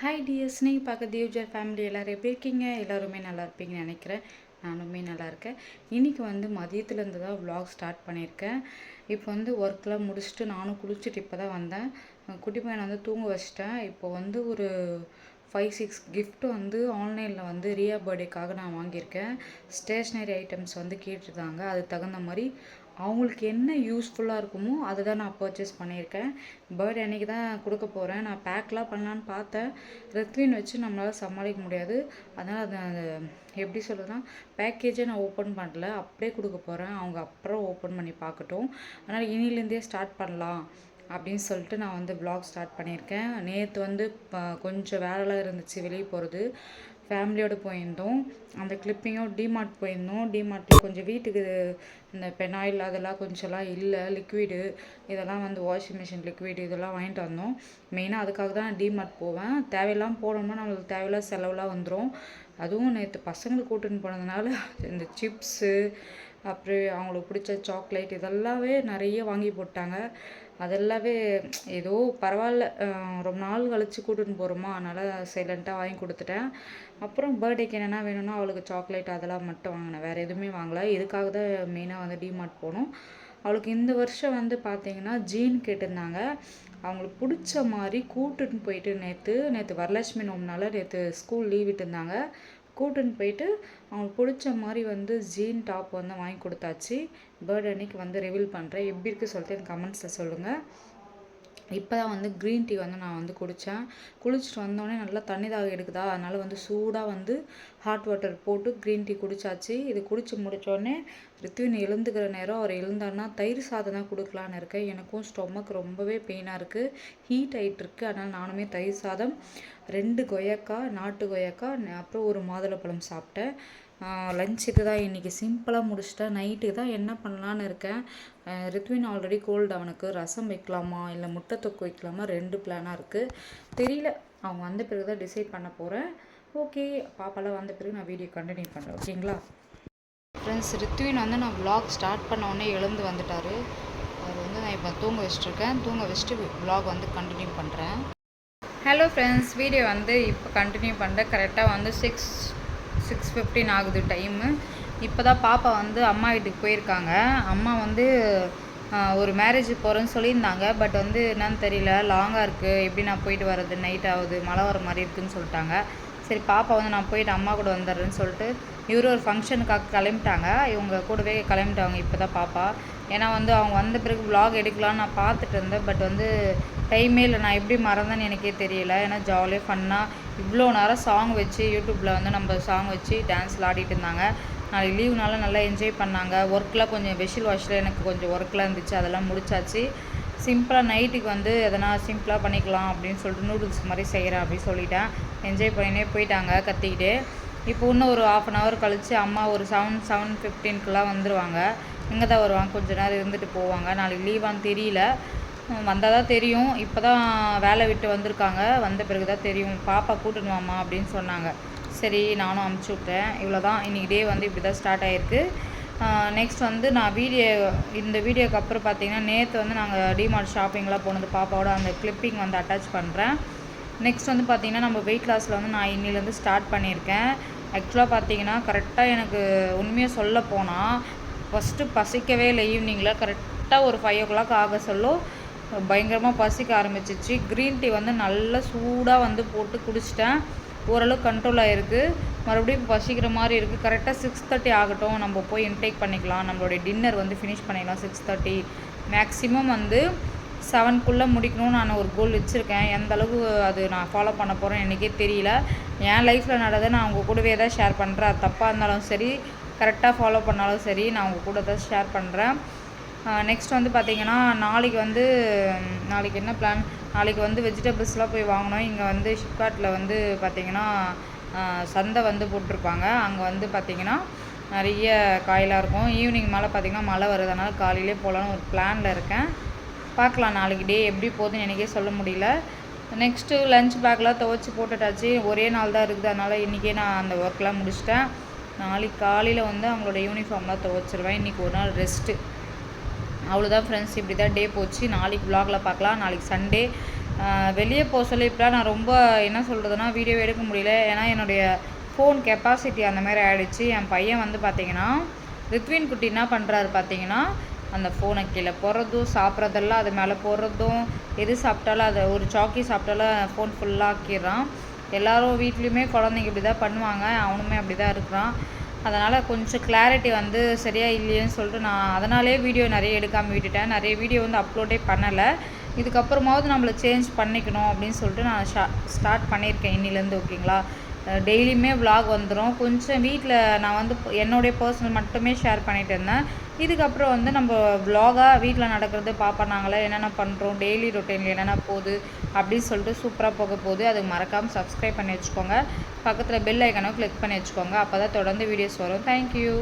Hi tears, நீங்கள் பார்க்க தியோஜர் family எல்லோரும் எப்படி இருக்கீங்க? எல்லோருமே நல்லா இருப்பீங்கன்னு நினைக்கிறேன். நானுமே நல்லா இருக்கேன். இன்றைக்கி மதியத்துலேருந்து தான் விலாக் ஸ்டார்ட் பண்ணியிருக்கேன். இப்போ ஒர்க்லாம் முடிச்சுட்டு நானும் குளிச்சுட்டு இப்போ தான் வந்தேன். குட்டி பையனை தூங்க வச்சிட்டேன். இப்போ ஒரு 5-6 கிஃப்ட் ஆன்லைனில் ரியா பர்த்டேக்காக நான் வாங்கியிருக்கேன். ஸ்டேஷ்னரி ஐட்டம்ஸ் கேட்டிருந்தாங்க. அதுக்கு தகுந்த மாதிரி அவங்களுக்கு என்ன யூஸ்ஃபுல்லாக இருக்குமோ அதை தான் நான் பர்ச்சேஸ் பண்ணியிருக்கேன். பர்த்டே அன்றைக்கி தான் கொடுக்க போகிறேன். நான் பேக்லாம் பண்ணலான்னு பார்த்தேன். ரெத்வின் வச்சு நம்மளால் சமாளிக்க முடியாது. அதனால் அது எப்படி சொல்கிறதுனா பேக்கேஜை நான் ஓப்பன் பண்ணல, அப்படியே கொடுக்க போகிறேன். அவங்க அப்புறம் ஓப்பன் பண்ணி பார்க்கட்டும். அதனால் இனிலேருந்தே ஸ்டார்ட் பண்ணலாம் அப்படின்னு சொல்லிட்டு நான் விலாக் ஸ்டார்ட் பண்ணியிருக்கேன். நேற்று கொஞ்சம் வேலைலாம் இருந்துச்சு, வெளியே போகிறது. ஃபேமிலியோடு போயிருந்தோம். அந்த கிளிப்பிங்கும் டிமார்ட் போயிருந்தோம். டிமார்ட்டில் கொஞ்சம் வீட்டுக்கு இந்த பெனாயில் அதெல்லாம் கொஞ்சம்லாம் இல்லை, லிக்விடு இதெல்லாம் வாஷிங் மிஷின் லிக்விடு இதெல்லாம் வாங்கிட்டு வந்தோம். மெயினாக அதுக்காக தான் டிமார்ட் போவேன். தேவையில்லாமல் போனோம்னா நம்மளுக்கு தேவையில்லாத செலவுலாம் வந்துடும். அதுவும் நேற்று பசங்களை கூட்டின்னு போனதுனால இந்த சிப்ஸு அப்புறம் அவங்களுக்கு பிடிச்ச சாக்லேட் இதெல்லாமே நிறைய வாங்கி போட்டாங்க. அதெல்லாமே ஏதோ பரவாயில்ல, ரொம்ப நாள் கழித்து கூட்டின்னு போகிறோமா, அதனால் சைலண்ட்டாக வாங்கி கொடுத்துட்டேன். அப்புறம் பர்த்டேக்கு என்னென்னா வேணும்னா அவளுக்கு சாக்லேட் அதெல்லாம் மட்டும் வாங்கினேன், வேறு எதுவுமே வாங்கலை. இதுக்காக தான் மெயினாக டிமார்ட் போனோம். அவளுக்கு இந்த வருஷம் பார்த்தீங்கன்னா ஜீன் கேட்டிருந்தாங்க. அவங்களுக்கு பிடிச்ச மாதிரி கூட்டுன்னு போயிட்டு நேற்று வரலட்சுமி நோம்னால நேற்று ஸ்கூல் லீவ் விட்டுருந்தாங்க. கூட்டுன்னு போயிட்டு அவங்களுக்கு பிடிச்ச மாதிரி ஜீன் டாப் வாங்கி கொடுத்தாச்சு. பர்த்டே அன்னைக்கு ரிவீல் பண்ணுறேன். எப்படி இருக்குது சொல்லிட்டு எனக்கு கமெண்ட்ஸில் சொல்லுங்கள். இப்போ தான் க்ரீன் டீ நான் குடித்தேன். குளிச்சுட்டு வந்தோடனே நல்லா தண்ணி தாக எடுக்குதா, அதனால் சூடாக ஹாட் வாட்டர் போட்டு க்ரீன் டீ குடித்தாச்சு. இது குடித்து முடித்தோடனே ரித்வின் எழுந்துக்கிற நேரம் அவர் எழுந்தாருன்னா தயிர் சாதம் தான் கொடுக்கலான்னு இருக்கேன். எனக்கும் ஸ்டொமக் ரொம்பவே பெயினாக இருக்குது, ஹீட் ஆகிட்டுருக்கு. அதனால் நானுமே தயிர் சாதம், 2 கொய்யாக்காய், நாட்டு கொய்யாக்காய், அப்புறம் ஒரு மாதுளப்பழம் சாப்பிட்டேன். லஞ்ச் இது தான் இன்றைக்கி. சிம்பிளாக முடிச்சிட்டேன். நைட்டுக்கு தான் என்ன பண்ணலான்னு இருக்கேன். ரித்வின் ஆல்ரெடி கோல்டு, அவனுக்கு ரசம் வைக்கலாமா இல்லை முட்டை தொக்கு வைக்கலாமா 2 பிளானாக இருக்குது. தெரியல, அவங்க வந்த பிறகு தான் டிசைட் பண்ண போகிறேன். ஓகே, பாப்பாலாம் வந்த பிறகு நான் வீடியோ கண்டினியூ பண்ணுறேன். ஓகேங்களா ஃப்ரெண்ட்ஸ்? ரித்வின் நான் விலாக் ஸ்டார்ட் பண்ண உடனே எழுந்து வந்துட்டார். அவர் நான் இப்போ தூங்க வச்சுட்ருக்கேன். தூங்க வச்சுட்டு விலாக் கண்டினியூ பண்ணுறேன். ஹலோ ஃப்ரெண்ட்ஸ், வீடியோ இப்போ கண்டினியூ பண்ணுறேன். கரெக்டாக 6:15 ஆகுது டைமு. இப்போ தான் பாப்பா அம்மா வீட்டுக்கு போயிருக்காங்க. அம்மா ஒரு மேரேஜுக்கு போகிறேன்னு சொல்லியிருந்தாங்க. பட் என்னன்னு தெரியல, லாங்காக இருக்குது, எப்படி நான் போயிட்டு வர்றது, நைட் ஆகுது, மழை வர மாதிரி இருக்குதுன்னு சொல்லிட்டாங்க. சரி, பாப்பா நான் போயிட்டு அம்மா கூட வந்துடுறேன்னு சொல்லிட்டு இவரு ஒரு ஃபங்க்ஷனுக்காக கிளம்பிட்டாங்க. இவங்க கூடவே கிளம்பிட்டாங்க இப்போ தான் பாப்பா. ஏன்னா அவங்க வந்த பிறகு விலாக் எடுக்கலான்னு நான் பார்த்துட்டு இருந்தேன். பட் டைமே இல்லை, நான் எப்படி மறந்தேன்னு எனக்கே தெரியல. ஏன்னா ஜாலியாக ஃபன்னாக இவ்வளோ நேரம் சாங் வச்சு யூடியூப்பில் நம்ம சாங் வச்சு டான்ஸில் ஆடிட்டு இருந்தாங்க. நாளைக்கு லீவுனால நல்லா என்ஜாய் பண்ணாங்க. ஒர்க்கெலாம் கொஞ்சம் வெஷில் வாஷில் எனக்கு கொஞ்சம் ஒர்க்கெலாம் இருந்துச்சு, அதெல்லாம் முடிச்சாச்சு. சிம்பிளாக நைட்டுக்கு எதனா சிம்பிளாக பண்ணிக்கலாம் அப்படின்னு சொல்லிட்டு நூடுல்ஸ் மாதிரி செய்கிறேன் அப்படின்னு சொல்லிட்டேன். என்ஜாய் பண்ணினே போயிட்டாங்க கத்திக்கிட்டே. இப்போ இன்னும் ஒரு 1/2 hour கழித்து அம்மா ஒரு 7:15க்குலாம் வந்துடுவாங்க. இங்கே தான் வருவாங்க, கொஞ்சம் நேரம் இருந்துட்டு போவாங்க. நாளைக்கு லீவான்னு தெரியல, வந்தால் தான் தெரியும். இப்போ தான் வேலை விட்டு வந்திருக்காங்க, வந்த பிறகு தான் தெரியும். பாப்பா கூட்டின்னு வாம்மா அப்படின்னு சொன்னாங்க. சரி, நானும் அமுச்சு விட்டேன். இவ்வளோ தான் இன்றைக்கி டே இப்படி தான் ஸ்டார்ட் ஆகிருக்கு. நெக்ஸ்ட் நான் இந்த வீடியோக்கு அப்புறம் பார்த்தீங்கன்னா நேற்று நாங்கள் டிமார்ட் ஷாப்பிங்லாம் போனது பாப்பாவோட அந்த கிளிப்பிங் அட்டாச் பண்ணுறேன். நெக்ஸ்ட் பார்த்தீங்கன்னா நம்ம வெயிட் லாஸில் நான் இன்னிலேருந்து ஸ்டார்ட் பண்ணியிருக்கேன். ஆக்சுவலாக பார்த்தீங்கன்னா கரெக்டாக எனக்கு உண்மையாக சொல்ல போனால் ஃபஸ்ட்டு பசிக்கவே இல்லை. ஈவினிங்கில் கரெக்டாக ஒரு 5 o'clock ஆக சொல்ல பயங்கரமாக பசிக்க ஆரம்பிச்சிச்சு. க்ரீன் டீ நல்லா சூடாக போட்டு குடிச்சிட்டேன். ஓரளவுக்கு கண்ட்ரோல் ஆகிருக்கு. மறுபடியும் பசிக்கிற மாதிரி இருக்குது. கரெக்டாக 6:30 ஆகட்டும், நம்ம போய் இன்டேக் பண்ணிக்கலாம். நம்மளுடைய டின்னர் ஃபினிஷ் பண்ணிக்கலாம் 6:30. மேக்ஸிமம் 7க்குள்ளே முடிக்கணும்னு நான் ஒரு கோல் வச்சுருக்கேன். எந்த அளவுக்கு அது நான் ஃபாலோ பண்ண போகிறேன் எனக்கே தெரியல. என் லைஃப்பில் நடந்ததை நான் அவங்க கூடவே தான் ஷேர் பண்ணுறேன். அது தப்பாக இருந்தாலும் சரி, கரெக்டாக ஃபாலோ பண்ணாலும் சரி, நான் அவங்க கூட தான் ஷேர் பண்ணுறேன். நெக்ஸ்ட் பார்த்திங்கன்னா நாளைக்கு என்ன பிளான், நாளைக்கு வெஜிடபிள்ஸ்லாம் போய் வாங்கணும். இங்கே ஷிப்கார்ட்டில் பார்த்திங்கன்னா சந்தை போட்டிருப்பாங்க. அங்கே பார்த்திங்கன்னா நிறைய காயெலாம் இருக்கும். ஈவினிங் மேலே பார்த்திங்கன்னா மழை வருதுனால காலையிலே போகலான்னு ஒரு பிளானில் இருக்கேன். பார்க்கலாம், நாளைக்கு டே எப்படி போகுதுன்னு எனக்கே சொல்ல முடியல. நெக்ஸ்ட்டு லஞ்ச் பேக்லாம் துவைச்சி போட்டுட்டாச்சு. ஒரே நாள் தான் இருக்குது, அதனால் இன்றைக்கே நான் அந்த ஒர்க்லாம் முடிச்சிட்டேன். நாளைக்கு காலையில் அவங்களோட யூனிஃபார்ம்லாம் துவைச்சிருவேன். இன்றைக்கி ஒரு நாள் ரெஸ்ட்டு. அவ்வளோதான் ஃப்ரெண்ட்ஸ், இப்படி தான் டே போச்சு. நாளைக்கு விலாகில் பார்க்கலாம். நாளைக்கு சண்டே. வெளியே போக சொல்லி இப்போலாம் நான் ரொம்ப என்ன சொல்கிறதுனா வீடியோ எடுக்க முடியல. ஏன்னா என்னுடைய ஃபோன் கெப்பாசிட்டி அந்த மாதிரி ஆகிடுச்சு. என் பையன் வந்து பார்த்தீங்கன்னா ரித்வின் குட்டி என்ன பண்ணுறாரு பார்த்தீங்கன்னா, அந்த ஃபோனை கீழே போடுறதும், சாப்பிட்றதெல்லாம் அது மேலே போடுறதும், எது சாப்பிட்டாலும் அதை ஒரு சாக்கி சாப்பிட்டாலும் ஃபோன் ஃபுல்லாக ஆக்கிடுறான். எல்லோரும் வீட்லேயுமே குழந்தைங்க இப்படி தான் பண்ணுவாங்க. அவனுமே அப்படி தான் இருக்கிறான். அதனால் கொஞ்சம் கிளாரிட்டி வந்து சரியாக இல்லையேன்னு சொல்லிட்டு நான் அதனாலே வீடியோ நிறைய எடுக்காமல் விட்டுட்டேன். நிறைய வீடியோ வந்து அப்லோடே பண்ணலை. இதுக்கப்புறமாவது நம்மளை சேஞ்ச் பண்ணிக்கணும் அப்படின்னு சொல்லிட்டு நான் ஸ்டார்ட் பண்ணியிருக்கேன் இன்னிலேருந்து. ஓகேங்களா? டெய்லியுமே விலாக் வந்துடும். கொஞ்சம் வீட்டில் நான் வந்து என்னுடைய பர்சனல் மட்டுமே ஷேர் பண்ணிகிட்டு இருந்தேன். இதுக்கப்புறம் வந்து நம்ம விலாகாக வீட்டில் நடக்கிறது பாப்பா நாங்களே என்னென்ன பண்ணுறோம், டெய்லி ரொட்டீனில் என்னென்ன போகுது அப்படின்னு சொல்லிட்டு சூப்பராக போக போகுது. அதுக்கு மறக்காமல் சப்ஸ்கிரைப் பண்ணி வச்சுக்கோங்க. பக்கத்தில் பெல் ஐக்கனை கிளிக் பண்ணி வச்சுக்கோங்க. அப்போ தான் தொடர்ந்து வீடியோஸ் வரும். தேங்க்யூ.